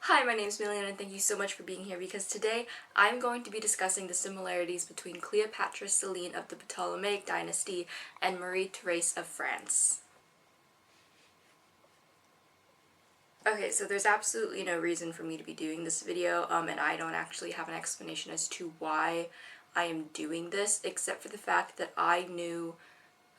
Hi, my name is Millian and thank you so much for being here because today I'm going to be discussing the similarities between Cleopatra Selene of the Ptolemaic dynasty and Marie-Thérèse of France. Okay, so there's absolutely no reason for me to be doing this video, and I don't actually have an explanation as to why I am doing this, except for the fact that I knew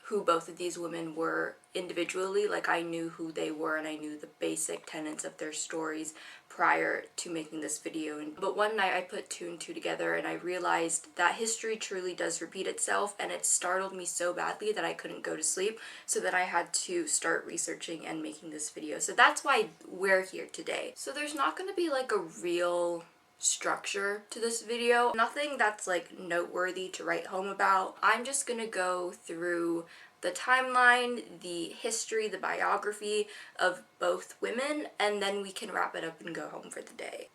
who both of these women were individually. Like, I knew who they were and I knew the basic tenets of their stories prior to making this video. But one night I put two and two together and I realized that history truly does repeat itself, and it startled me so badly that I couldn't go to sleep, so that I had to start researching and making this video. So that's why we're here today. So there's not going to be like a real structure to this video. Nothing that's like noteworthy to write home about. I'm just gonna go through the timeline, the history, the biography of both women, and then we can wrap it up and go home for the day.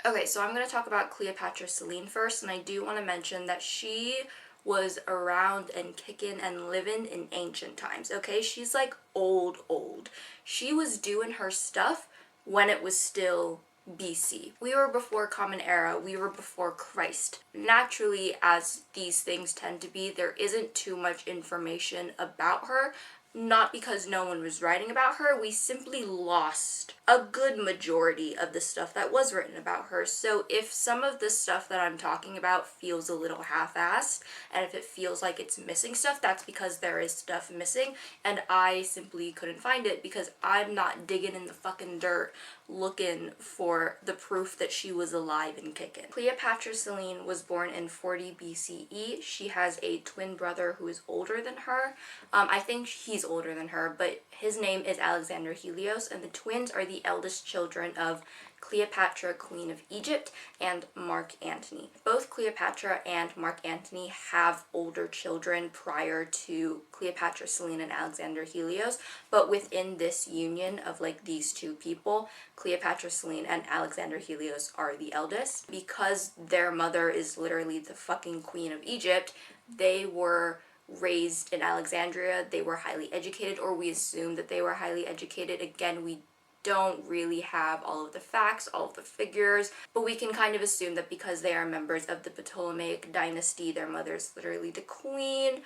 Okay, so I'm going to talk about Cleopatra Selene first, and I do want to mention that she was around and kicking and living in ancient times, okay? She's like old. She was doing her stuff when it was still BC. We were before Common Era, we were before Christ. Naturally, as these things tend to be, there isn't too much information about her. Not because no one was writing about her, we simply lost a good majority of the stuff that was written about her. So if some of the stuff that I'm talking about feels a little half-assed, and if it feels like it's missing stuff, that's because there is stuff missing, and I simply couldn't find it because I'm not digging in the fucking dirt looking for the proof that she was alive and kicking. Cleopatra Selene was born in 40 BCE. She has a twin brother who is older than her. I think he's older than her, but his name is Alexander Helios, and the twins are the eldest children of Cleopatra, Queen of Egypt, and Mark Antony. Both Cleopatra and Mark Antony have older children prior to Cleopatra Selene and Alexander Helios, but within this union of like these two people, Cleopatra Selene and Alexander Helios are the eldest. Because their mother is literally the fucking Queen of Egypt, they were raised in Alexandria, they were highly educated, or we assume that they were highly educated. Again, we don't really have all of the facts, all of the figures, but we can kind of assume that because they are members of the Ptolemaic dynasty, their mother's literally the queen,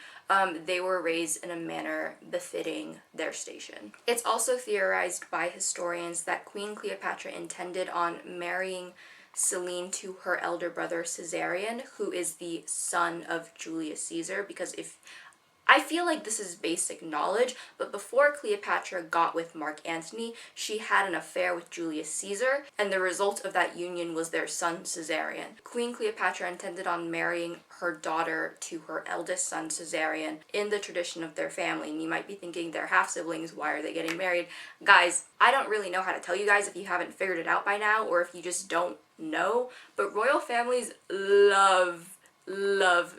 they were raised in a manner befitting their station. It's also theorized by historians that Queen Cleopatra intended on marrying Selene to her elder brother Caesarion, who is the son of Julius Caesar, because I feel like this is basic knowledge, but before Cleopatra got with Mark Antony, she had an affair with Julius Caesar, and the result of that union was their son Caesarion. Queen Cleopatra intended on marrying her daughter to her eldest son Caesarion in the tradition of their family. And you might be thinking, they're half-siblings, why are they getting married? Guys, I don't really know how to tell you guys if you haven't figured it out by now, or if you just don't know, but royal families love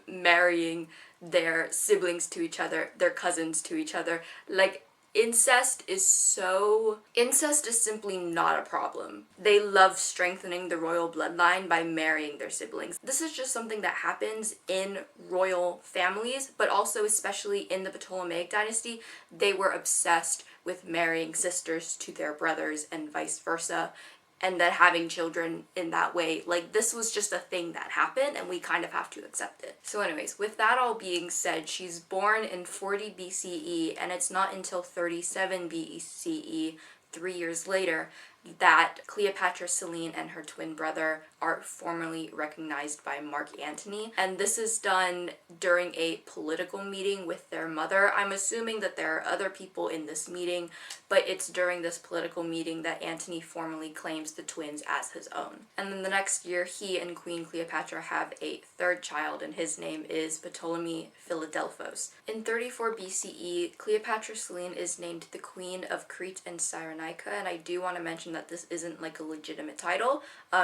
marrying their siblings to each other, their cousins to each other. Like, incest is simply not a problem. They love strengthening the royal bloodline by marrying their siblings. This is just something that happens in royal families, but also especially in the Ptolemaic dynasty, they were obsessed with marrying sisters to their brothers and vice versa, and then having children in that way. Like, this was just a thing that happened, and we kind of have to accept it. So anyways, with that all being said, she's born in 40 BCE, and it's not until 37 BCE, 3 years later, that Cleopatra Selene and her twin brother are formally recognized by Mark Antony. And this is done during a political meeting with their mother. I'm assuming that there are other people in this meeting, but it's during this political meeting that Antony formally claims the twins as his own. And then the next year, he and Queen Cleopatra have a third child, and his name is Ptolemy Philadelphos. In 34 BCE, Cleopatra Selene is named the Queen of Crete and Cyrenaica, and I do want to mention that this isn't like a legitimate title.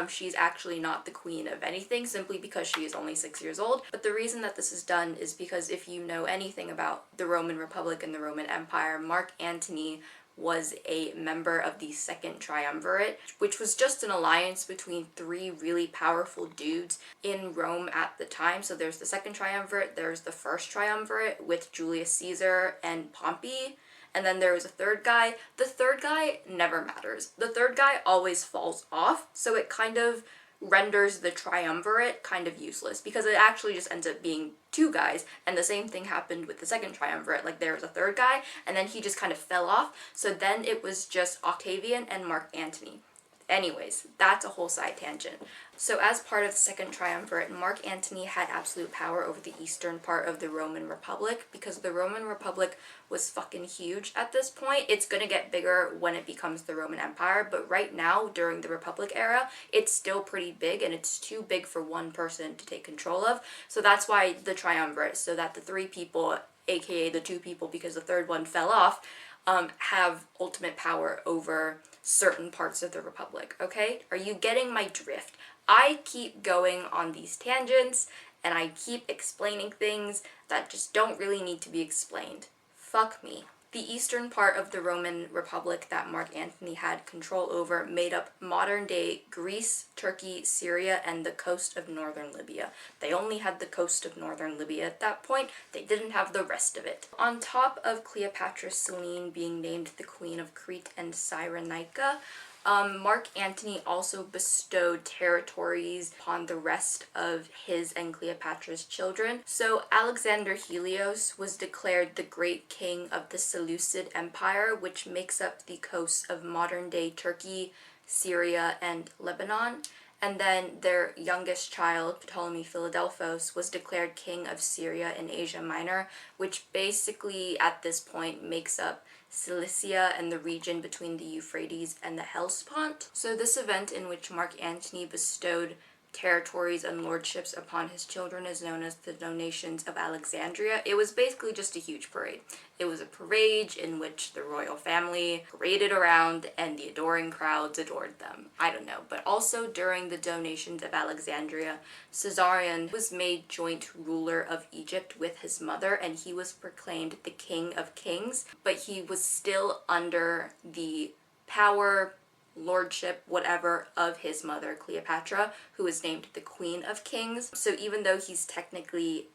She's actually not the queen of anything, simply because she is only 6 years old. But the reason that this is done is because if you know anything about the Roman Republic and the Roman Empire, Mark Antony was a member of the Second Triumvirate, which was just an alliance between three really powerful dudes in Rome at the time. So there's the Second Triumvirate, there's the First Triumvirate with Julius Caesar and Pompey, and then there was a third guy. The third guy never matters. The third guy always falls off, so it kind of renders the triumvirate kind of useless, because it actually just ends up being two guys, and the same thing happened with the second triumvirate. Like, there was a third guy, and then he just kind of fell off, so then it was just Octavian and Mark Antony. Anyways, that's a whole side tangent. So as part of the second triumvirate, Mark Antony had absolute power over the eastern part of the Roman Republic, because the Roman Republic was fucking huge at this point. It's gonna get bigger when it becomes the Roman Empire, but right now, during the Republic era, it's still pretty big, and it's too big for one person to take control of. So that's why the triumvirate, so that the three people, aka the two people because the third one fell off, have ultimate power over certain parts of the Republic, okay? Are you getting my drift? I keep going on these tangents, and I keep explaining things that just don't really need to be explained. Fuck me. The eastern part of the Roman Republic that Mark Antony had control over made up modern-day Greece, Turkey, Syria, and the coast of northern Libya. They only had the coast of northern Libya at that point. They didn't have the rest of it. On top of Cleopatra Selene being named the Queen of Crete and Cyrenaica, Mark Antony also bestowed territories upon the rest of his and Cleopatra's children. So Alexander Helios was declared the great king of the Seleucid Empire, which makes up the coasts of modern-day Turkey, Syria, and Lebanon. And then their youngest child, Ptolemy Philadelphos, was declared king of Syria in Asia Minor, which basically at this point makes up Cilicia and the region between the Euphrates and the Hellespont. So this event in which Mark Antony bestowed territories and lordships upon his children is known as the Donations of Alexandria. It was basically just a huge parade. It was a parade in which the royal family paraded around and the adoring crowds adored them. I don't know. But also during the Donations of Alexandria, Caesarion was made joint ruler of Egypt with his mother, and he was proclaimed the King of Kings, but he was still under the power, lordship, whatever, of his mother Cleopatra, who was named the Queen of Kings. So even though he's technically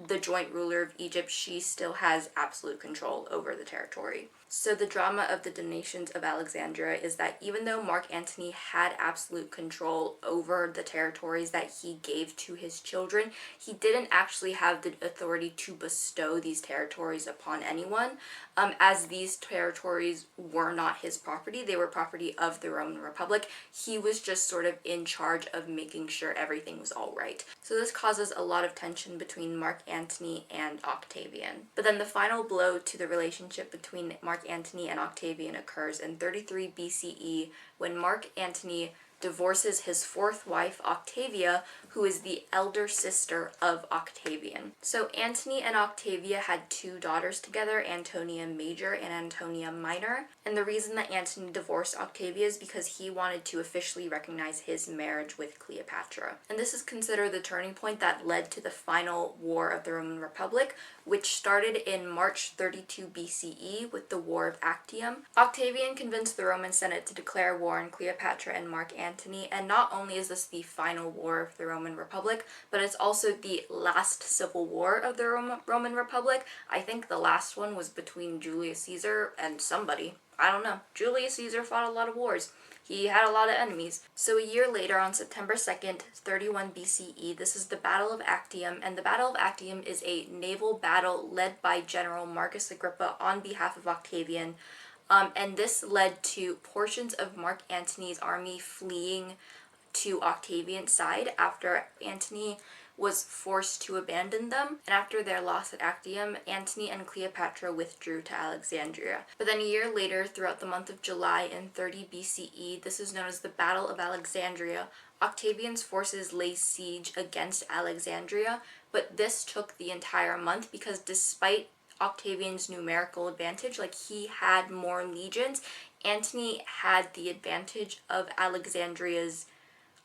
the joint ruler of Egypt, she still has absolute control over the territory. So the drama of the Donations of Alexandria is that even though Mark Antony had absolute control over the territories that he gave to his children, he didn't actually have the authority to bestow these territories upon anyone, as these territories were not his property. They were property of the Roman Republic. He was just sort of in charge of making sure everything was all right. So this causes a lot of tension between Mark Antony and Octavian. But then the final blow to the relationship between Mark Antony and Octavian occurs in 33 BCE when Mark Antony divorces his fourth wife, Octavia, who is the elder sister of Octavian. So Antony and Octavia had two daughters together, Antonia Major and Antonia Minor, and the reason that Antony divorced Octavia is because he wanted to officially recognize his marriage with Cleopatra. And this is considered the turning point that led to the final war of the Roman Republic, which started in March 32 BCE with the War of Actium. Octavian convinced the Roman Senate to declare war on Cleopatra and Mark Antony, and not only is this the final war of the Roman Republic, but it's also the last civil war of the Roman Republic. I think the last one was between Julius Caesar and somebody. I don't know. Julius Caesar fought a lot of wars. He had a lot of enemies. So a year later, on September 2nd, 31 BCE, this is the Battle of Actium, and the Battle of Actium is a naval battle led by General Marcus Agrippa on behalf of Octavian, and this led to portions of Mark Antony's army fleeing to Octavian's side after Antony was forced to abandon them, and after their loss at Actium, Antony and Cleopatra withdrew to Alexandria. But then a year later, throughout the month of July in 30 BCE, this is known as the Battle of Alexandria, Octavian's forces lay siege against Alexandria, but this took the entire month because despite Octavian's numerical advantage, like he had more legions, Antony had the advantage of Alexandria's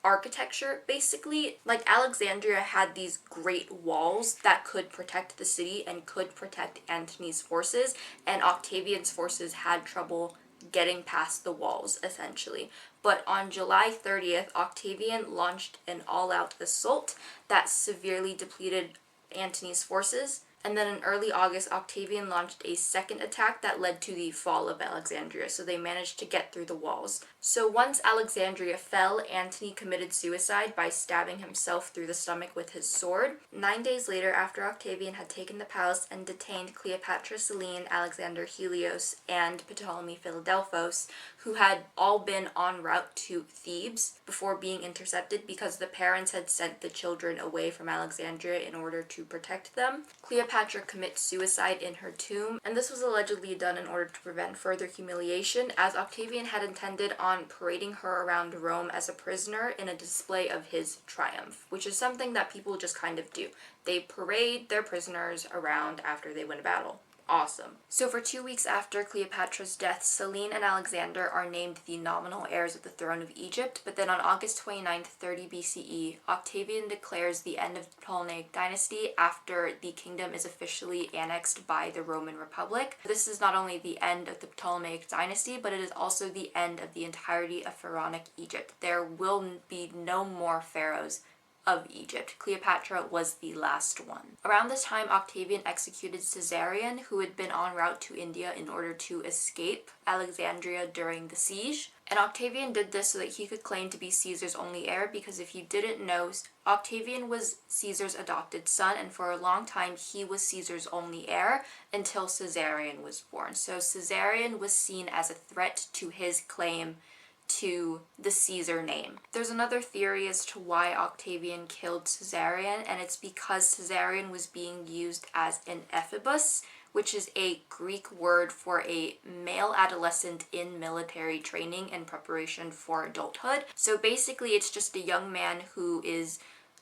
architecture, basically. Like, Alexandria had these great walls that could protect the city and could protect Antony's forces, and Octavian's forces had trouble getting past the walls, essentially. But on July 30th, Octavian launched an all-out assault that severely depleted Antony's forces. And then in early August, Octavian launched a second attack that led to the fall of Alexandria, so they managed to get through the walls. So once Alexandria fell, Antony committed suicide by stabbing himself through the stomach with his sword. 9 days later, after Octavian had taken the palace and detained Cleopatra, Selene, Alexander Helios, and Ptolemy Philadelphos, who had all been en route to Thebes before being intercepted because the parents had sent the children away from Alexandria in order to protect them, Cleopatra commits suicide in her tomb, and this was allegedly done in order to prevent further humiliation, as Octavian had intended on parading her around Rome as a prisoner in a display of his triumph, which is something that people just kind of do. They parade their prisoners around after they win a battle. Awesome. So for 2 weeks after Cleopatra's death, Selene and Alexander are named the nominal heirs of the throne of Egypt, but then on August 29th, 30 BCE, Octavian declares the end of the Ptolemaic dynasty after the kingdom is officially annexed by the Roman Republic. This is not only the end of the Ptolemaic dynasty, but it is also the end of the entirety of pharaonic Egypt. There will be no more pharaohs of Egypt. Cleopatra was the last one. Around this time, Octavian executed Caesarion, who had been en route to India in order to escape Alexandria during the siege. And Octavian did this so that he could claim to be Caesar's only heir, because if you didn't know, Octavian was Caesar's adopted son, and for a long time he was Caesar's only heir until Caesarion was born. So Caesarion was seen as a threat to his claim to the Caesar name. There's another theory as to why Octavian killed Caesarion, and it's because Caesarion was being used as an ephebus, which is a Greek word for a male adolescent in military training in preparation for adulthood. So basically it's just a young man who is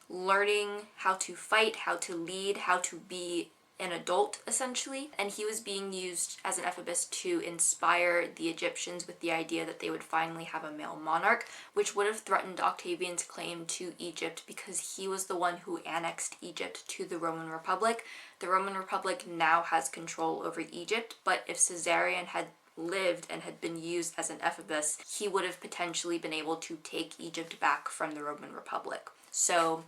learning how to fight, how to lead, how to be an adult, essentially, and he was being used as an ephebus to inspire the Egyptians with the idea that they would finally have a male monarch, which would have threatened Octavian's claim to Egypt because he was the one who annexed Egypt to the Roman Republic. The Roman Republic now has control over Egypt, but if Caesarion had lived and had been used as an ephebus, he would have potentially been able to take Egypt back from the Roman Republic. So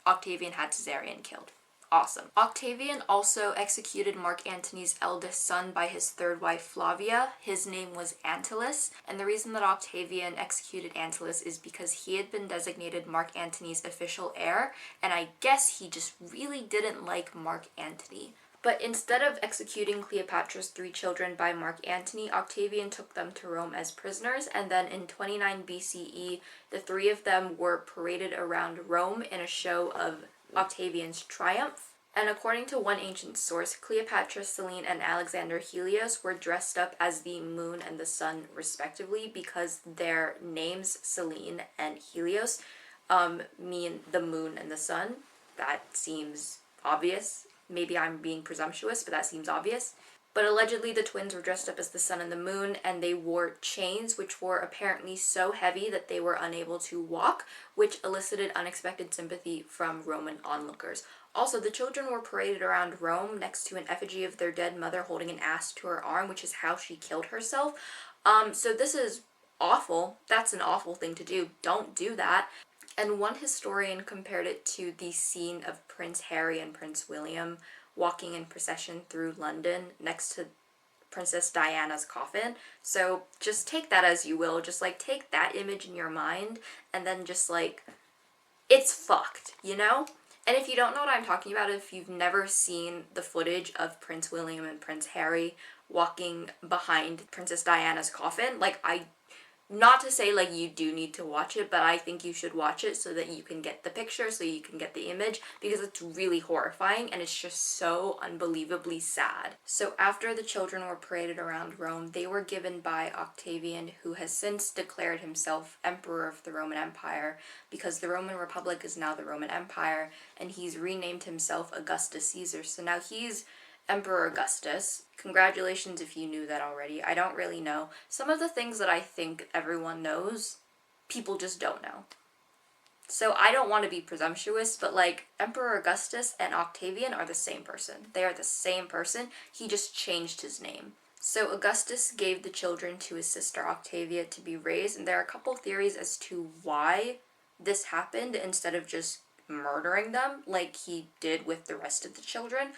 Octavian had Caesarion killed. Awesome. Octavian also executed Mark Antony's eldest son by his third wife Flavia. His name was Antyllus, and the reason that Octavian executed Antyllus is because he had been designated Mark Antony's official heir, and I guess he just really didn't like Mark Antony. But instead of executing Cleopatra's 3 children by Mark Antony, Octavian took them to Rome as prisoners, and then in 29 BCE, the 3 of them were paraded around Rome in a show of Octavian's triumph. And according to one ancient source, Cleopatra, Selene, and Alexander Helios were dressed up as the moon and the sun respectively because their names, Selene and Helios, mean the moon and the sun. That seems obvious. Maybe I'm being presumptuous, but that seems obvious. But allegedly the twins were dressed up as the sun and the moon, and they wore chains which were apparently so heavy that they were unable to walk, which elicited unexpected sympathy from Roman onlookers. Also, the children were paraded around Rome next to an effigy of their dead mother holding an ass to her arm, which is how she killed herself. So this is awful. That's an awful thing to do. Don't do that. And one historian compared it to the scene of Prince Harry and Prince William walking in procession through London next to Princess Diana's coffin. So just take that as you will. Just take that image in your mind and then just it's fucked, you know? And if you don't know what I'm talking about, if you've never seen the footage of Prince William and Prince Harry walking behind Princess Diana's coffin, not to say you do need to watch it, but I think you should watch it so that you can get the picture, so you can get the image, because it's really horrifying and it's just so unbelievably sad. So after the children were paraded around Rome, they were given by Octavian, who has since declared himself Emperor of the Roman Empire, because the Roman Republic is now the Roman Empire, and he's renamed himself Augustus Caesar. So now he's Emperor Augustus. Congratulations if you knew that already. I don't really know. Some of the things that I think everyone knows, people just don't know. So I don't want to be presumptuous, but Emperor Augustus and Octavian are the same person. They are the same person. He just changed his name. So Augustus gave the children to his sister Octavia to be raised, and there are a couple theories as to why this happened instead of just murdering them like he did with the rest of the children.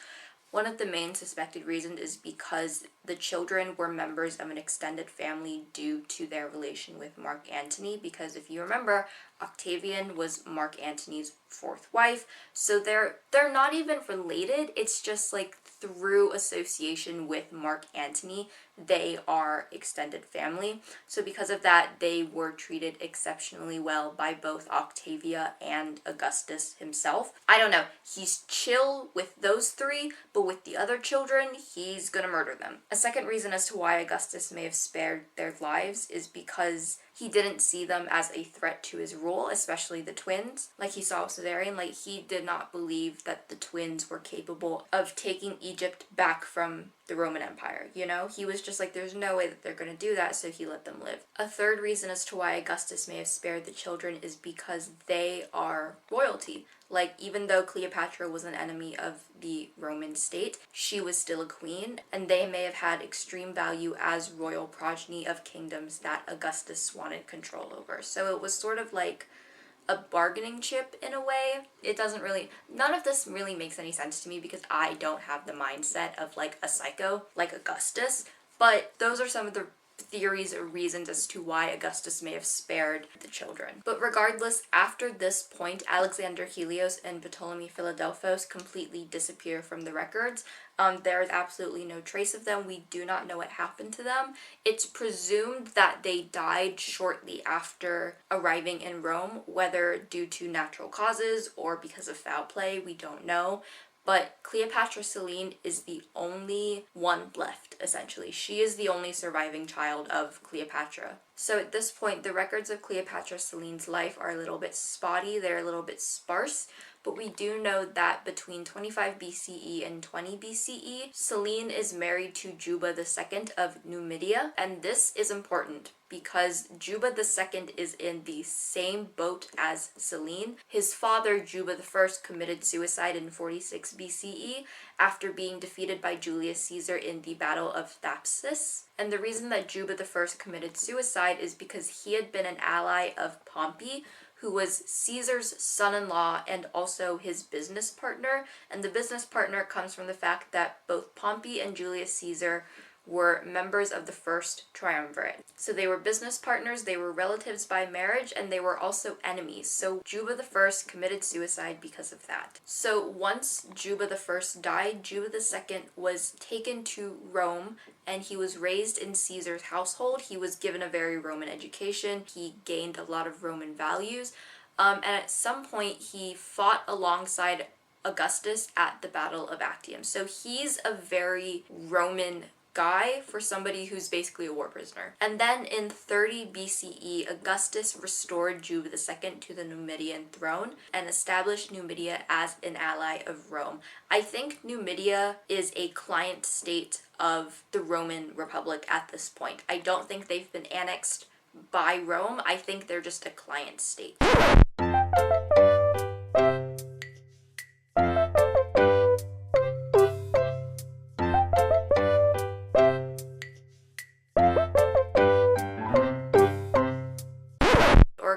One of the main suspected reasons is because the children were members of an extended family due to their relation with Mark Antony, because if you remember, Octavian was Mark Antony's fourth wife, so they're not even related. It's just like through association with Mark Antony, they are extended family. So because of that, they were treated exceptionally well by both Octavia and Augustus himself. I don't know, he's chill with those three, but with the other children, he's gonna murder them. A second reason as to why Augustus may have spared their lives is because he didn't see them as a threat to his rule, especially the twins. Like he saw with Caesarion, like he did not believe that the twins were capable of taking Egypt back from the Roman Empire, you know? He was just like, there's no way that they're gonna do that, so he let them live. A third reason as to why Augustus may have spared the children is because they are royalty. Like, even though Cleopatra was an enemy of the Roman state, she was still a queen, and they may have had extreme value as royal progeny of kingdoms that Augustus wanted control over. So it was sort of like a bargaining chip in a way. None of this really makes any sense to me because I don't have the mindset of like a psycho like Augustus, but those are some of the theories or reasons as to why Augustus may have spared the children. But regardless, after this point, Alexander Helios and Ptolemy Philadelphos completely disappear from the records. There is absolutely no trace of them. We do not know what happened to them. It's presumed that they died shortly after arriving in Rome, whether due to natural causes or because of foul play, we don't know. But Cleopatra Selene is the only one left, essentially. She is the only surviving child of Cleopatra. So at this point, the records of Cleopatra Selene's life are a little bit spotty, they're a little bit sparse, but we do know that between 25 BCE and 20 BCE, Selene is married to Juba II of Numidia, and this is important because Juba II is in the same boat as Selene. His father, Juba I, committed suicide in 46 BCE after being defeated by Julius Caesar in the Battle of Thapsus. And the reason that Juba I committed suicide is because he had been an ally of Pompey, who was Caesar's son-in-law and also his business partner. And the business partner comes from the fact that both Pompey and Julius Caesar were members of the first triumvirate. So they were business partners, they were relatives by marriage, and they were also enemies. So Juba I committed suicide because of that. So once Juba I died, Juba II was taken to Rome, and he was raised in Caesar's household. He was given a very Roman education. He gained a lot of Roman values. And at some point, he fought alongside Augustus at the Battle of Actium. So he's a very Roman guy for somebody who's basically a war prisoner. And then in 30 BCE, Augustus restored Juba II to the Numidian throne and established Numidia as an ally of Rome. I think Numidia is a client state of the Roman Republic at this point. I don't think they've been annexed by Rome. I think they're just a client state.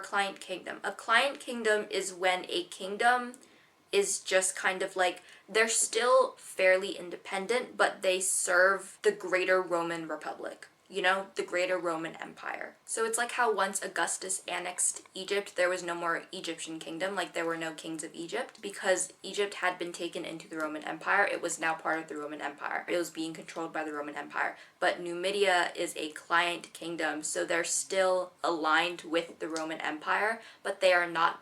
Client kingdom. A client kingdom is when a kingdom is just kind of like, they're still fairly independent, but they serve the greater Roman Republic, you know, the greater Roman Empire. So it's like how once Augustus annexed Egypt, there was no more Egyptian kingdom, like there were no kings of Egypt, because Egypt had been taken into the Roman Empire. It was now part of the Roman Empire. It was being controlled by the Roman Empire. But Numidia is a client kingdom, so they're still aligned with the Roman Empire, but they are not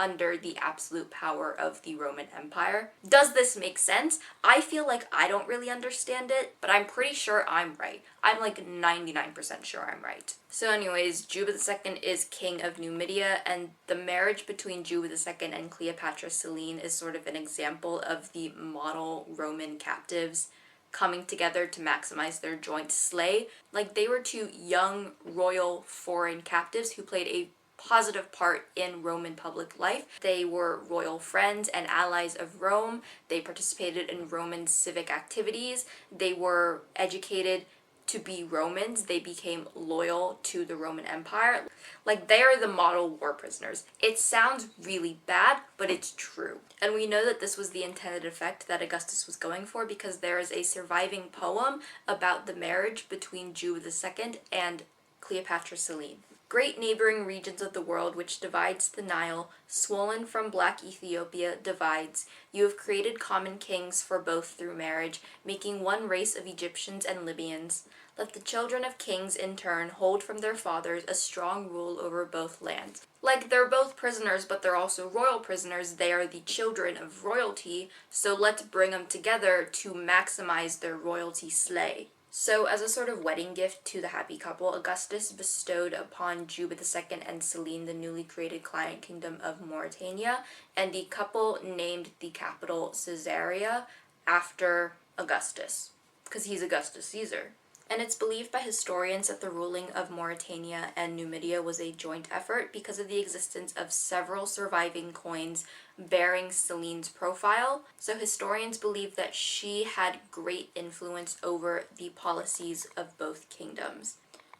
under the absolute power of the Roman Empire. Does this make sense? I feel like I don't really understand it, but I'm pretty sure I'm right. I'm like 99% sure I'm right. So anyways, Juba II is king of Numidia, and the marriage between Juba II and Cleopatra Selene is sort of an example of the model Roman captives coming together to maximize their joint slay. Like, they were two young royal foreign captives who played a positive part in Roman public life. They were royal friends and allies of Rome. They participated in Roman civic activities. They were educated to be Romans, they became loyal to the Roman Empire. Like, they are the model war prisoners. It sounds really bad, but it's true. And we know that this was the intended effect that Augustus was going for, because there is a surviving poem about the marriage between Juba II and Cleopatra Selene. Great neighboring regions of the world which divides the Nile, swollen from black Ethiopia, divides. You have created common kings for both through marriage, making one race of Egyptians and Libyans. Let the children of kings in turn hold from their fathers a strong rule over both lands. Like, they're both prisoners, but they're also royal prisoners. They are the children of royalty, so let's bring them together to maximize their royalty slay. So, as a sort of wedding gift to the happy couple, Augustus bestowed upon Juba II and Selene the newly created client kingdom of Mauritania, and the couple named the capital Caesarea after Augustus, because he's Augustus Caesar. And it's believed by historians that the ruling of Mauritania and Numidia was a joint effort because of the existence of several surviving coins bearing Selene's profile. So historians believe that she had great influence over the policies of both kingdoms.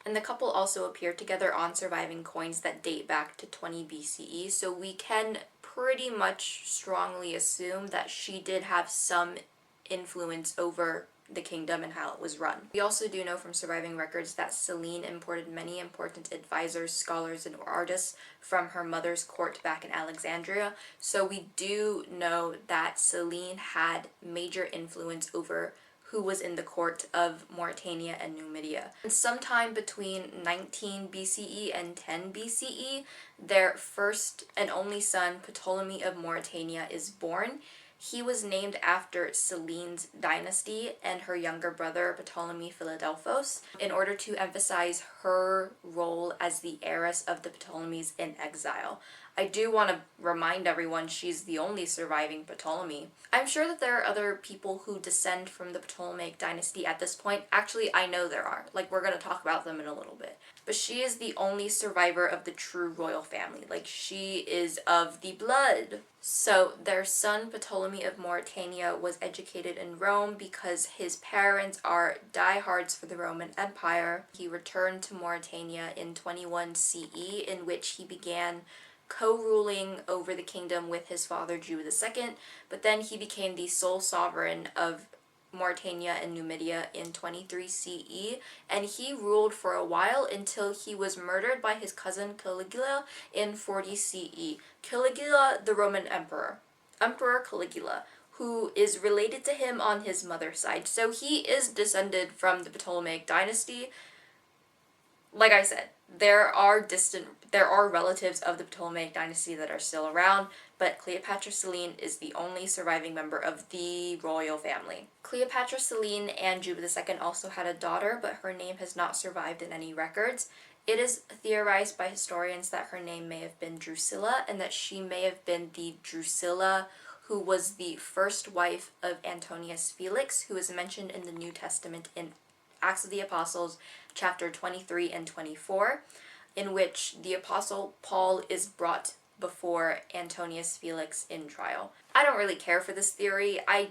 And the couple also appear together on surviving coins that date back to 20 BCE, so we can pretty much strongly assume that she did have some influence over the kingdom and how it was run. We also do know from surviving records that Selene imported many important advisors, scholars, and artists from her mother's court back in Alexandria, so we do know that Selene had major influence over who was in the court of Mauritania and Numidia. And sometime between 19 BCE and 10 BCE, their first and only son, Ptolemy of Mauritania, is born. He was named after Selene's dynasty and her younger brother, Ptolemy Philadelphos, in order to emphasize her role as the heiress of the Ptolemies in exile. I do want to remind everyone she's the only surviving Ptolemy. I'm sure that there are other people who descend from the Ptolemaic dynasty at this point. Actually, I know there are. Like, we're going to talk about them in a little bit. But she is the only survivor of the true royal family. Like, she is of the blood. So, their son, Ptolemy of Mauritania, was educated in Rome because his parents are diehards for the Roman Empire. He returned to Mauritania in 21 CE, in which he began co-ruling over the kingdom with his father Juba II, but then he became the sole sovereign of Mauritania and Numidia in 23 CE, and he ruled for a while until he was murdered by his cousin Caligula in 40 CE. Caligula, the Roman emperor. Emperor Caligula, who is related to him on his mother's side. So he is descended from the Ptolemaic dynasty. Like I said, there are relatives of the Ptolemaic dynasty that are still around, but Cleopatra Selene is the only surviving member of the royal family. Cleopatra Selene and Juba II also had a daughter, but her name has not survived in any records. It is theorized by historians that her name may have been Drusilla, and that she may have been the Drusilla who was the first wife of Antonius Felix, who is mentioned in the New Testament in Acts of the Apostles, chapter 23 and 24, in which the Apostle Paul is brought before Antonius Felix in trial. I don't really care for this theory. I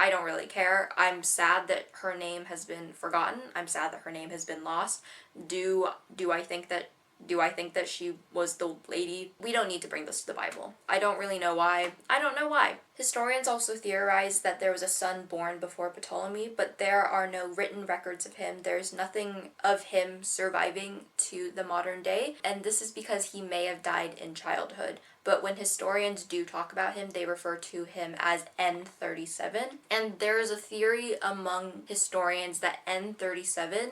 don't really care. I'm sad that her name has been forgotten. I'm sad that her name has been lost. Do I think that she was the lady? We don't need to bring this to the Bible. I don't really know why. I don't know why. Historians also theorize that there was a son born before Ptolemy, but there are no written records of him. There's nothing of him surviving to the modern day, and this is because he may have died in childhood. But when historians do talk about him, they refer to him as N37. And there is a theory among historians that N37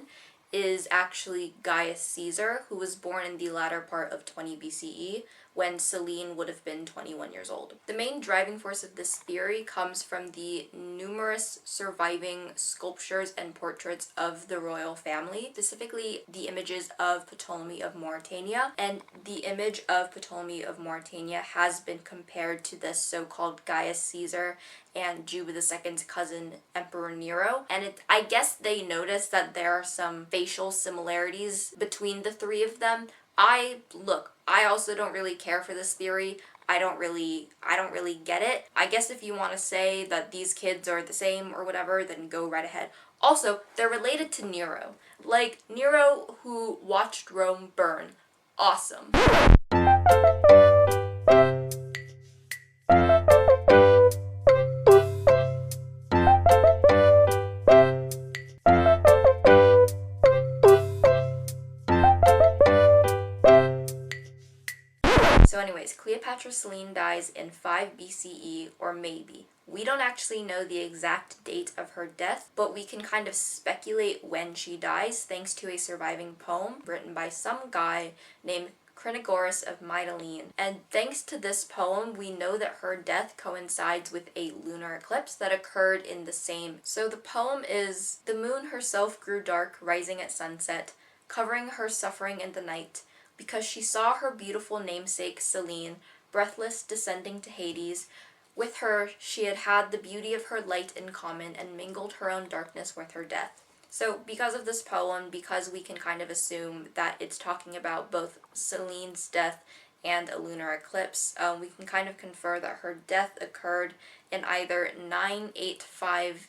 is actually Gaius Caesar, who was born in the latter part of 20 BCE, when Selene would have been 21 years old. The main driving force of this theory comes from the numerous surviving sculptures and portraits of the royal family, specifically the images of Ptolemy of Mauritania, and the image of Ptolemy of Mauritania has been compared to the so-called Gaius Caesar and Juba II's cousin, Emperor Nero, and I guess they noticed that there are some facial similarities between the three of them. I also don't really care for this theory. I don't really get it. I guess if you want to say that these kids are the same or whatever, then go right ahead. Also, they're related to Nero. Like, Nero who watched Rome burn. Awesome. So anyways, Cleopatra Selene dies in 5 BCE, or maybe. We don't actually know the exact date of her death, but we can kind of speculate when she dies thanks to a surviving poem written by some guy named Crinagoras of Mytilene. And thanks to this poem, we know that her death coincides with a lunar eclipse that occurred in the same. So the poem is, "The moon herself grew dark, rising at sunset, covering her suffering in the night, because she saw her beautiful namesake Selene, breathless, descending to Hades. With her she had had the beauty of her light in common, and mingled her own darkness with her death." So because of this poem, because we can kind of assume that it's talking about both Selene's death and a lunar eclipse, we can kind of confer that her death occurred in either 985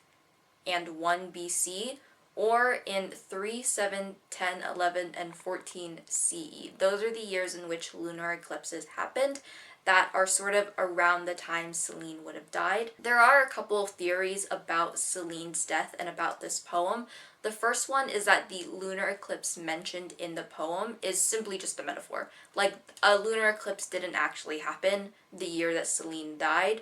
and 1 BC, or in 3, 7, 10, 11, and 14 CE. Those are the years in which lunar eclipses happened that are sort of around the time Selene would have died. There are a couple of theories about Selene's death and about this poem. The first one is that the lunar eclipse mentioned in the poem is simply just a metaphor. Like, a lunar eclipse didn't actually happen the year that Selene died.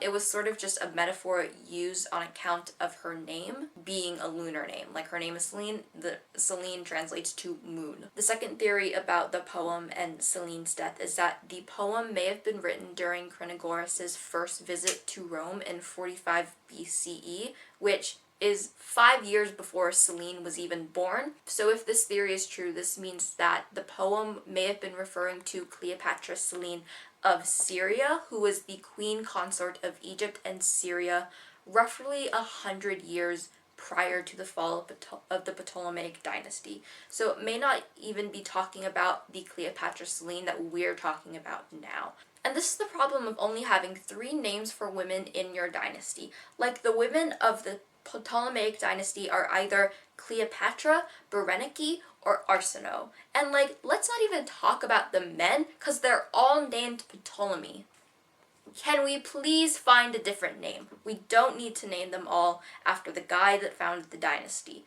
It was sort of just a metaphor used on account of her name being a lunar name. Like, her name is Selene, the Selene translates to moon. The second theory about the poem and Selene's death is that the poem may have been written during Crinagoras' first visit to Rome in 45 BCE, which is 5 years before Selene was even born. So if this theory is true, this means that the poem may have been referring to Cleopatra Selene of Syria, who was the queen consort of Egypt and Syria roughly 100 years prior to the fall of the Ptolemaic dynasty. So it may not even be talking about the Cleopatra Selene that we're talking about now. And this is the problem of only having 3 names for women in your dynasty. Like, the women of the Ptolemaic dynasty are either Cleopatra, Berenike, or Arsinoe. And like, let's not even talk about the men, because they're all named Ptolemy. Can we please find a different name? We don't need to name them all after the guy that founded the dynasty.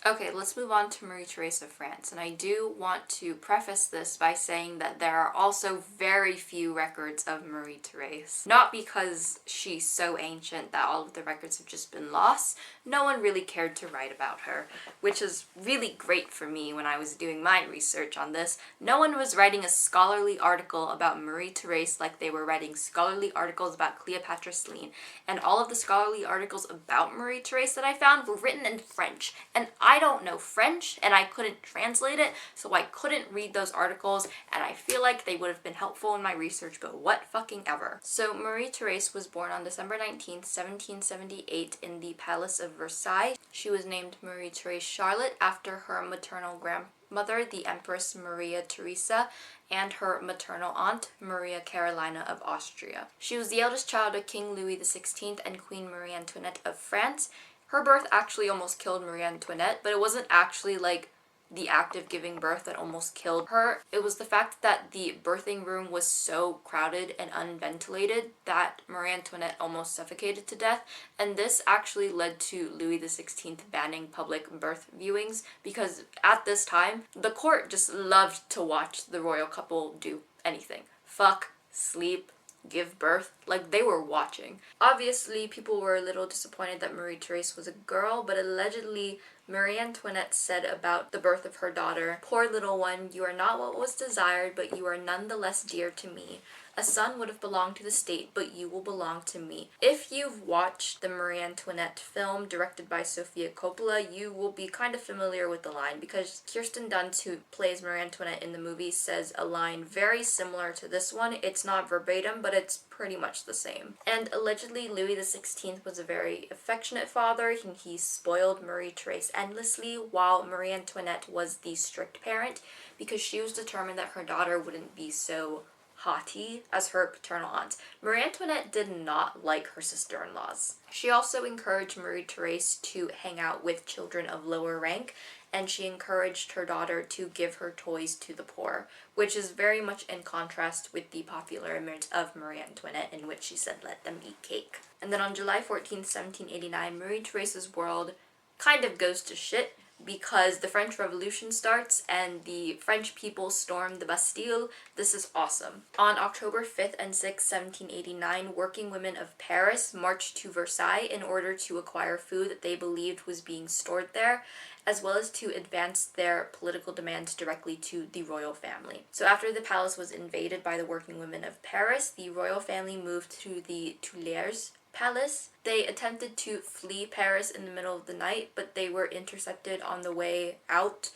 Okay, let's move on to Marie-Thérèse of France, and I do want to preface this by saying that there are also very few records of Marie-Thérèse. Not because she's so ancient that all of the records have just been lost. No one really cared to write about her, which is really great for me when I was doing my research on this. No one was writing a scholarly article about Marie-Thérèse like they were writing scholarly articles about Cleopatra Selene, and all of the scholarly articles about Marie-Thérèse that I found were written in French, and I don't know French, and I couldn't translate it, so I couldn't read those articles, and I feel like they would have been helpful in my research, but what fucking ever. So Marie-Thérèse was born on December 19th, 1778 in the Palace of Versailles. She was named Marie-Thérèse Charlotte after her maternal grandmother, the Empress Maria Theresa, and her maternal aunt, Maria Carolina of Austria. She was the eldest child of King Louis XVI and Queen Marie Antoinette of France. Her birth actually almost killed Marie Antoinette, but it wasn't actually like the act of giving birth that almost killed her. It was the fact that the birthing room was so crowded and unventilated that Marie Antoinette almost suffocated to death, and this actually led to Louis XVI banning public birth viewings, because at this time, the court just loved to watch the royal couple do anything. Fuck, sleep, give birth, like they were watching. Obviously, people were a little disappointed that Marie-Thérèse was a girl, but allegedly Marie Antoinette said about the birth of her daughter, "Poor little one, you are not what was desired, but you are none the less dear to me. A son would have belonged to the state, but you will belong to me." If you've watched the Marie Antoinette film directed by Sofia Coppola, you will be kind of familiar with the line, because Kirsten Dunst, who plays Marie Antoinette in the movie, says a line very similar to this one. It's not verbatim, but it's pretty much the same. And allegedly, Louis XVI was a very affectionate father. He spoiled Marie-Thérèse endlessly, while Marie Antoinette was the strict parent, because she was determined that her daughter wouldn't be so haughty as her paternal aunt. Marie Antoinette did not like her sister-in-laws. She also encouraged Marie-Therese to hang out with children of lower rank, and she encouraged her daughter to give her toys to the poor, which is very much in contrast with the popular image of Marie Antoinette, in which she said let them eat cake. And then on July 14th, 1789, Marie-Therese's world kind of goes to shit because the French Revolution starts and the French people storm the Bastille. This is awesome. On October 5th and 6th, 1789, working women of Paris marched to Versailles in order to acquire food that they believed was being stored there, as well as to advance their political demands directly to the royal family. So after the palace was invaded by the working women of Paris, the royal family moved to the Tuileries Palace. They attempted to flee Paris in the middle of the night, but they were intercepted on the way out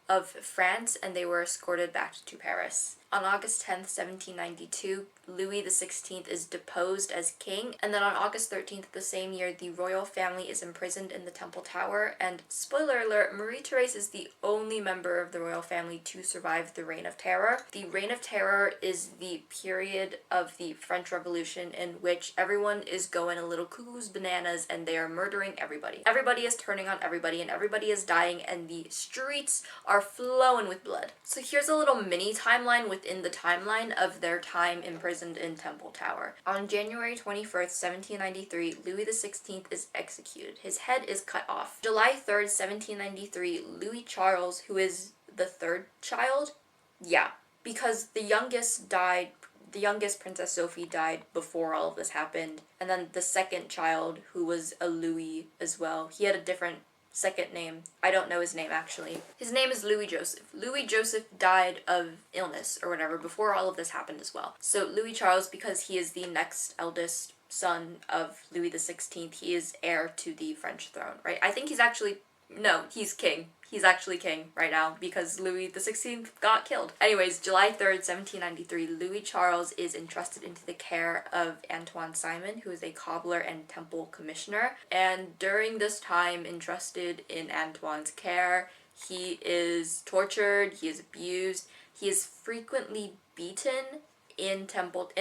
of France and they were escorted back to Paris. On August 10th, 1792, Louis XVI is deposed as king, and then on August 13th of the same year, the royal family is imprisoned in the Temple Tower, and spoiler alert, Marie-Therese is the only member of the royal family to survive the Reign of Terror. The Reign of Terror is the period of the French Revolution in which everyone is going a little cuckoo's bananas and they are murdering everybody. Everybody is turning on everybody and everybody is dying and the streets are flowing with blood. So here's a little mini timeline within the timeline of their time imprisoned in Temple Tower. On January 21st, 1793, Louis XVI is executed. His head is cut off. July 3rd, 1793, Louis Charles, who is the third child, because the youngest died, the youngest Princess Sophie died before all of this happened, and then the second child, who was a Louis as well, he had a different second name. I don't know his name actually. His name is Louis Joseph. Louis Joseph died of illness or whatever before all of this happened as well. So Louis Charles, because he is the next eldest son of Louis XVI, he is heir to the French throne, right? I think he's actually, no, he's king. He's actually king right now because Louis XVI got killed. Anyways, July 3rd, 1793, Louis Charles is entrusted into the care of Antoine Simon, who is a cobbler and temple commissioner. And during this time entrusted in Antoine's care, he is tortured, he is abused, he is frequently beaten in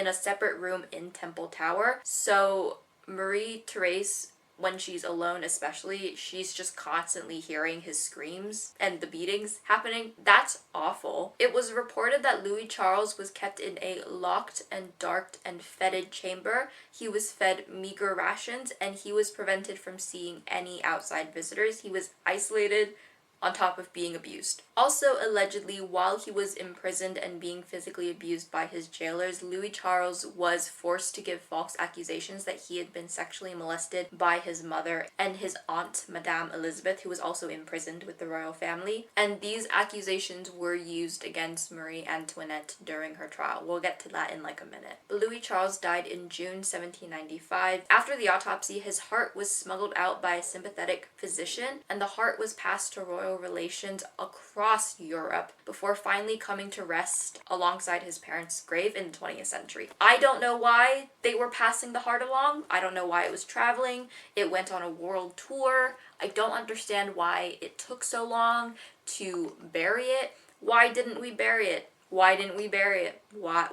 a separate room in Temple Tower. So Marie-Therese, when she's alone especially, she's just constantly hearing his screams and the beatings happening. That's awful. It was reported that Louis Charles was kept in a locked and dark and fetid chamber. He was fed meager rations and he was prevented from seeing any outside visitors. He was isolated on top of being abused. Also, allegedly, while he was imprisoned and being physically abused by his jailers, Louis Charles was forced to give false accusations that he had been sexually molested by his mother and his aunt, Madame Elizabeth, who was also imprisoned with the royal family. And these accusations were used against Marie Antoinette during her trial. We'll get to that in like a minute. But Louis Charles died in June 1795. After the autopsy, his heart was smuggled out by a sympathetic physician, and the heart was passed to royal relations across Europe before finally coming to rest alongside his parents' grave in the 20th century. I don't know why they were passing the heart along. I don't know why it was traveling. It went on a world tour. I don't understand why it took so long to bury it. Why didn't we bury it? Why didn't we bury it? Why?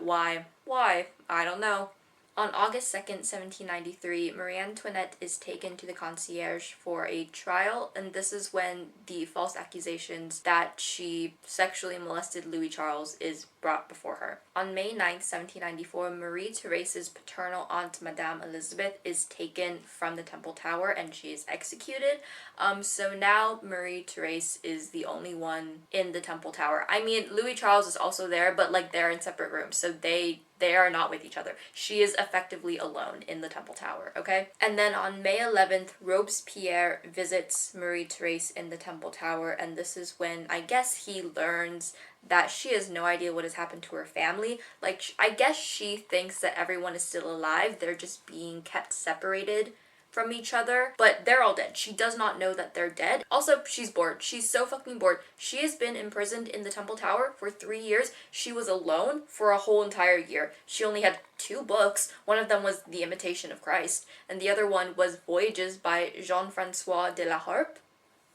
I don't know. On August 2nd, 1793, Marie Antoinette is taken to the concierge for a trial, and this is when the false accusations that she sexually molested Louis Charles is brought before her. On May 9th, 1794, Marie-Therese's paternal aunt, Madame Elizabeth, is taken from the Temple Tower and she is executed. So now Marie-Therese is the only one in the Temple Tower. I mean, Louis Charles is also there, but like they're in separate rooms, so they are not with each other. She is effectively alone in the Temple Tower, okay? And then on May 11th, Robespierre visits Marie-Therese in the Temple Tower, and this is when I guess he learns that she has no idea what has happened to her family. Like, I guess she thinks that everyone is still alive. They're just being kept separated from each other, but they're all dead. She does not know that they're dead. Also, she's bored. She's so fucking bored. She has been imprisoned in the Temple Tower for 3 years. She was alone for a whole entire year. She only had 2 books. One of them was The Imitation of Christ, and the other one was Voyages by Jean-Francois de la Harpe.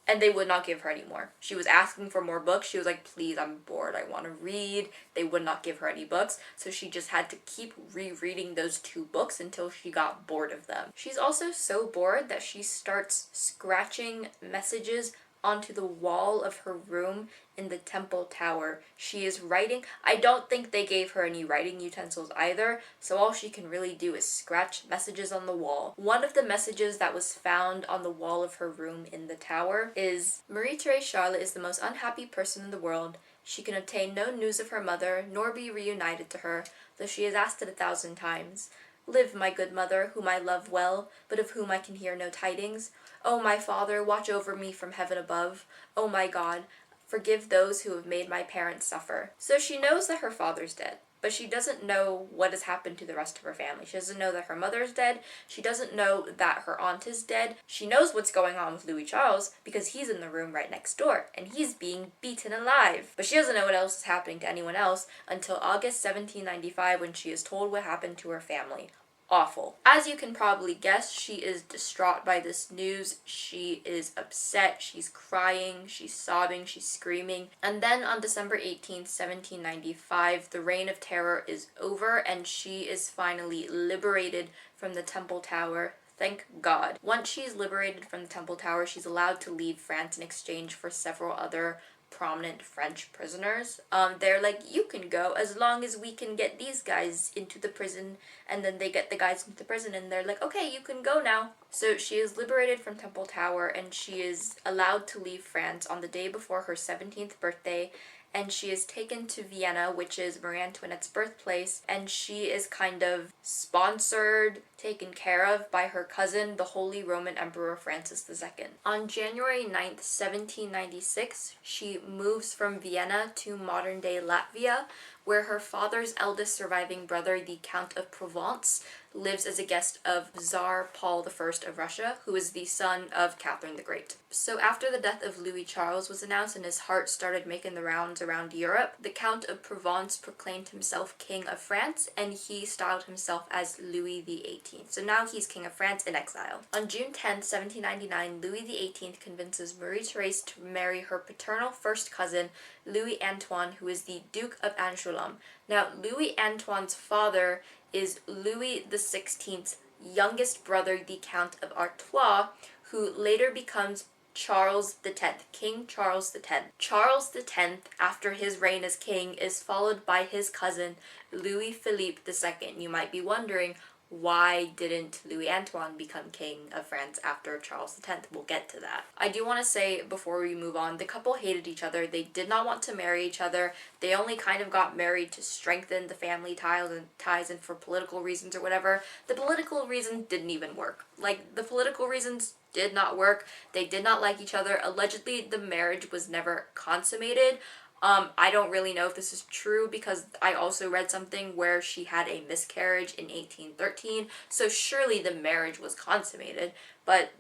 and they would not give her any more. She was asking for more books. She was like, please, I'm bored, I want to read. They would not give her any books, so she just had to keep rereading those 2 books until she got bored of them. She's also so bored that she starts scratching messages onto the wall of her room in the temple tower. She is writing. I don't think they gave her any writing utensils either, so all she can really do is scratch messages on the wall. One of the messages that was found on the wall of her room in the tower is, Marie-Thérèse Charlotte is the most unhappy person in the world. She can obtain no news of her mother, nor be reunited to her, though she has asked it 1,000 times. Live, my good mother, whom I love well, but of whom I can hear no tidings. O my Father, watch over me from heaven above. O my God, forgive those who have made my parents suffer. So she knows that her father's dead, but she doesn't know what has happened to the rest of her family. She doesn't know that her mother's dead. She doesn't know that her aunt is dead. She knows what's going on with Louis Charles because he's in the room right next door, and he's being beaten alive. But she doesn't know what else is happening to anyone else until August 1795 when she is told what happened to her family. Awful. As you can probably guess, she is distraught by this news. She is upset, she's crying, she's sobbing, she's screaming. And then on December 18th, 1795, the reign of terror is over and she is finally liberated from the Temple Tower. Thank God. Once she's liberated from the Temple Tower, she's allowed to leave France in exchange for several other prominent French prisoners. They're like, you can go as long as we can get these guys into the prison, and then they get the guys into the prison and they're like, okay, you can go now. So she is liberated from Temple Tower and she is allowed to leave France on the day before her 17th birthday, and she is taken to Vienna, which is Marie Antoinette's birthplace, and she is kind of sponsored, taken care of by her cousin, the Holy Roman Emperor Francis II. On January 9th, 1796, she moves from Vienna to modern-day Latvia, where her father's eldest surviving brother, the Count of Provence, lives as a guest of Tsar Paul I of Russia, who is the son of Catherine the Great. So after the death of Louis Charles was announced and his heart started making the rounds around Europe, the Count of Provence proclaimed himself King of France, and he styled himself as Louis XVIII. So now he's King of France in exile. On June 10th, 1799, Louis XVIII convinces Marie-Thérèse to marry her paternal first cousin, Louis Antoine, who is the Duke of Angoulême. Now, Louis Antoine's father is Louis XVI's youngest brother, the Count of Artois, who later becomes Charles X, King Charles X. Charles X, after his reign as king, is followed by his cousin, Louis Philippe II. You might be wondering, why didn't Louis Antoine become King of France after Charles X? We'll get to that. I do want to say, before we move on, the couple hated each other. They did not want to marry each other. They only kind of got married to strengthen the family ties and for political reasons or whatever. The political reasons didn't even work. Like, the political reasons did not work. They did not like each other. Allegedly, the marriage was never consummated. I don't really know if this is true because I also read something where she had a miscarriage in 1813, so surely the marriage was consummated, but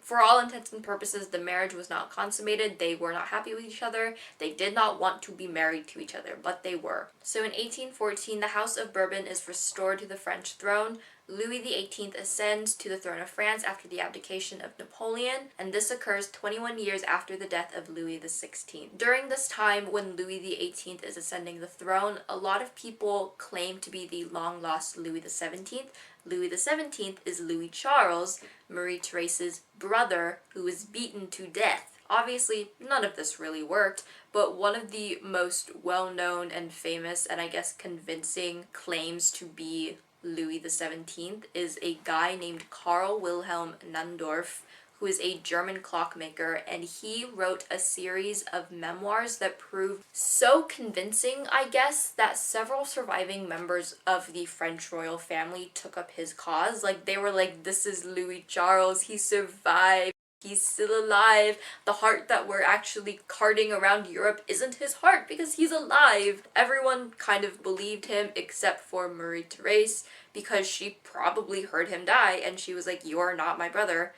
for all intents and purposes, the marriage was not consummated. They were not happy with each other. They did not want to be married to each other, but they were. So in 1814, the House of Bourbon is restored to the French throne. Louis XVIII ascends to the throne of France after the abdication of Napoleon, and this occurs 21 years after the death of Louis XVI. During this time, when Louis XVIII is ascending the throne, a lot of people claim to be the long-lost Louis XVII. Louis XVII is Louis Charles, Marie-Thérèse's brother, who was beaten to death. Obviously, none of this really worked, but one of the most well-known and famous and I guess convincing claims to be Louis XVII is a guy named Karl Wilhelm Nandorf, who is a German clockmaker, and he wrote a series of memoirs that proved so convincing, I guess, that several surviving members of the French royal family took up his cause. Like, they were like, this is Louis Charles, he survived. He's still alive. The heart that we're actually carting around Europe isn't his heart because he's alive. Everyone kind of believed him except for Marie-Thérèse because she probably heard him die and she was like, you're not my brother.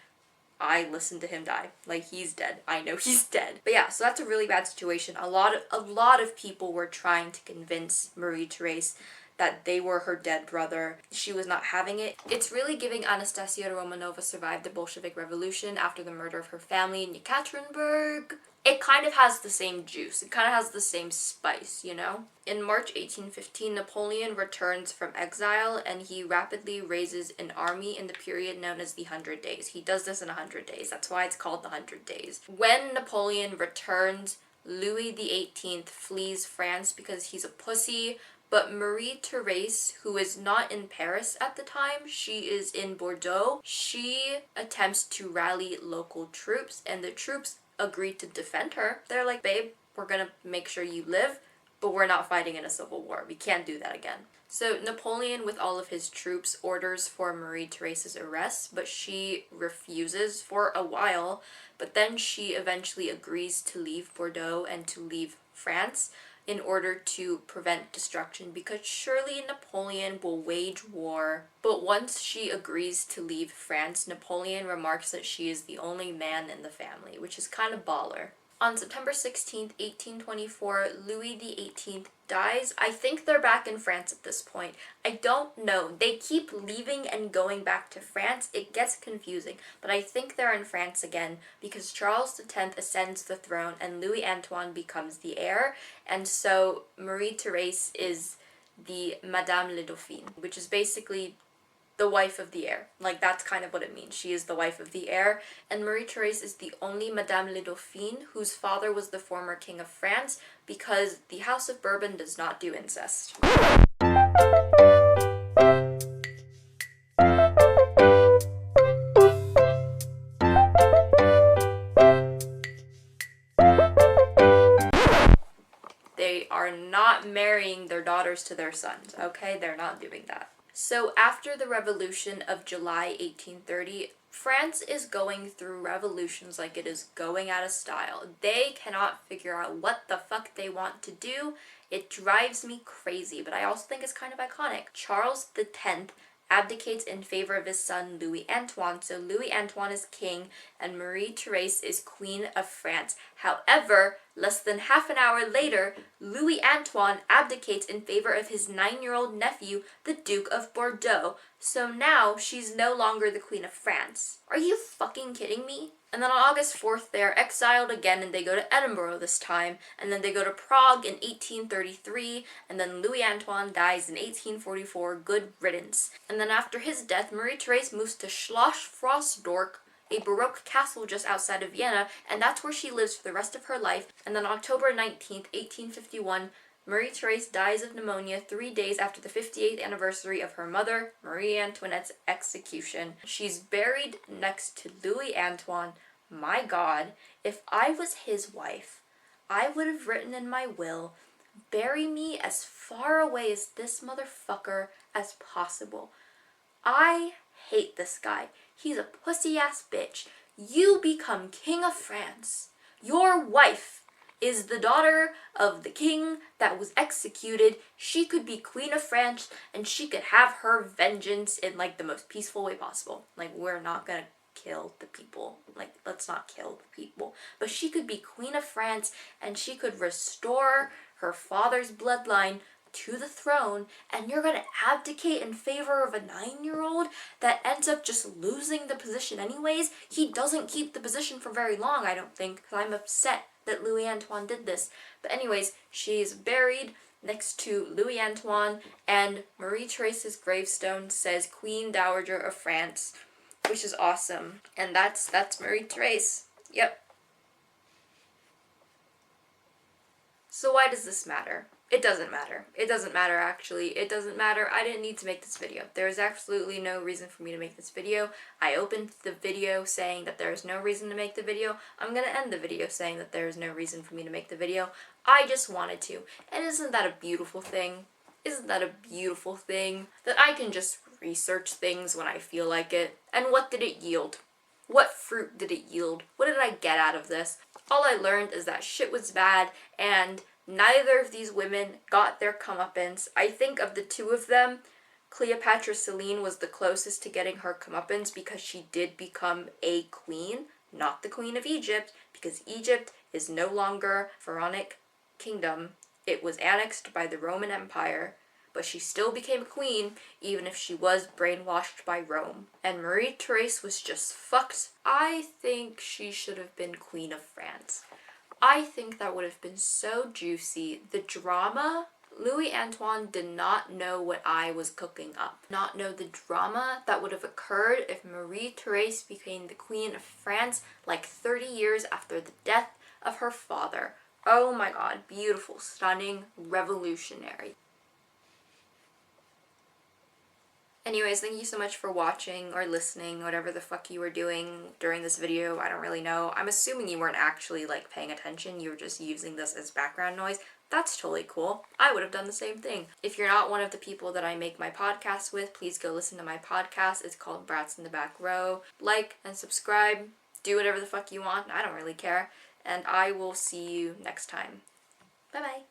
I listened to him die. Like, he's dead. I know he's dead. But yeah, so that's a really bad situation. A lot of people were trying to convince Marie-Thérèse that they were her dead brother. She was not having it. It's really giving Anastasia Romanova survived the Bolshevik Revolution after the murder of her family in Yekaterinburg. It kind of has the same juice. It kind of has the same spice, you know? In March 1815, Napoleon returns from exile and he rapidly raises an army in the period known as the 100 Days. He does this in 100 days. That's why it's called the 100 Days. When Napoleon returns, Louis XVIII flees France because he's a pussy, but Marie-Thérèse, who is not in Paris at the time, she is in Bordeaux, she attempts to rally local troops, and the troops agree to defend her. They're like, babe, we're gonna make sure you live, but we're not fighting in a civil war. We can't do that again. So Napoleon, with all of his troops, orders for Marie-Thérèse's arrest, but she refuses for a while, but then she eventually agrees to leave Bordeaux and to leave France in order to prevent destruction, because surely Napoleon will wage war. But once she agrees to leave France, Napoleon remarks that she is the only man in the family, which is kind of baller. On September 16th, 1824, Louis XVIII dies. I think they're back in France at this point. I don't know. They keep leaving and going back to France. It gets confusing, but I think they're in France again because Charles X ascends the throne and Louis Antoine becomes the heir, and so Marie-Thérèse is the Madame le Dauphine, which is basically the wife of the heir. Like, that's kind of what it means. She is the wife of the heir. And Marie-Thérèse is the only Madame le Dauphine whose father was the former king of France, because the House of Bourbon does not do incest. They are not marrying their daughters to their sons, okay? They're not doing that. So after the Revolution of July 1830, France is going through revolutions like it is going out of style. They cannot figure out what the fuck they want to do. It drives me crazy, but I also think it's kind of iconic. Charles X abdicates in favor of his son Louis Antoine, so Louis Antoine is king and Marie-Thérèse is Queen of France. However, less than half an hour later, Louis Antoine abdicates in favor of his 9-year-old nephew, the Duke of Bordeaux, so now she's no longer the Queen of France. Are you fucking kidding me? And then on August 4th, they are exiled again and they go to Edinburgh this time, and then they go to Prague in 1833, and then Louis Antoine dies in 1844, good riddance. And then after his death, Marie-Thérèse moves to Schloss Frostdorf, a Baroque castle just outside of Vienna, and that's where she lives for the rest of her life. And then October 19th, 1851, Marie-Thérèse dies of pneumonia 3 days after the 58th anniversary of her mother, Marie Antoinette's execution. She's buried next to Louis Antoine. My God, if I was his wife, I would have written in my will, bury me as far away as this motherfucker as possible. I hate this guy. He's a pussy-ass bitch. You become King of France. Your wife is the daughter of the king that was executed. She could be Queen of France and she could have her vengeance in like the most peaceful way possible. Like, we're not gonna kill the people. Like, let's not kill the people. But she could be Queen of France and she could restore her father's bloodline to the throne, and you're gonna abdicate in favor of a 9-year-old that ends up just losing the position anyways. He doesn't keep the position for very long, I don't think, because I'm upset that Louis Antoine did this. But anyways, she's buried next to Louis Antoine, and Marie-Thérèse's gravestone says Queen Dowager of France, which is awesome. And that's Marie-Thérèse. Yep. So why does this matter? It doesn't matter. It doesn't matter, actually. It doesn't matter. I didn't need to make this video. There is absolutely no reason for me to make this video. I opened the video saying that there is no reason to make the video. I'm gonna end the video saying that there is no reason for me to make the video. I just wanted to. And isn't that a beautiful thing? Isn't that a beautiful thing? That I can just research things when I feel like it. And what did it yield? What fruit did it yield? What did I get out of this? All I learned is that shit was bad, and neither of these women got their comeuppance. I think of the two of them, Cleopatra Selene was the closest to getting her comeuppance because she did become a queen, not the Queen of Egypt, because Egypt is no longer Pharaonic kingdom. It was annexed by the Roman Empire. but she still became a queen, even if she was brainwashed by Rome. And Marie Therese was just fucked. I think she should have been Queen of France. I think that would have been so juicy. The drama, Louis Antoine did not know what I was cooking up. Not know the drama that would have occurred if Marie Therese became the Queen of France like 30 years after the death of her father. Oh my god, beautiful, stunning, revolutionary. Anyways, thank you so much for watching or listening, whatever the fuck you were doing during this video. I don't really know. I'm assuming you weren't actually like paying attention. You were just using this as background noise. That's totally cool. I would have done the same thing. If you're not one of the people that I make my podcast with, please go listen to my podcast. It's called Brats in the Back Row. Like and subscribe. Do whatever the fuck you want. I don't really care. And I will see you next time. Bye bye.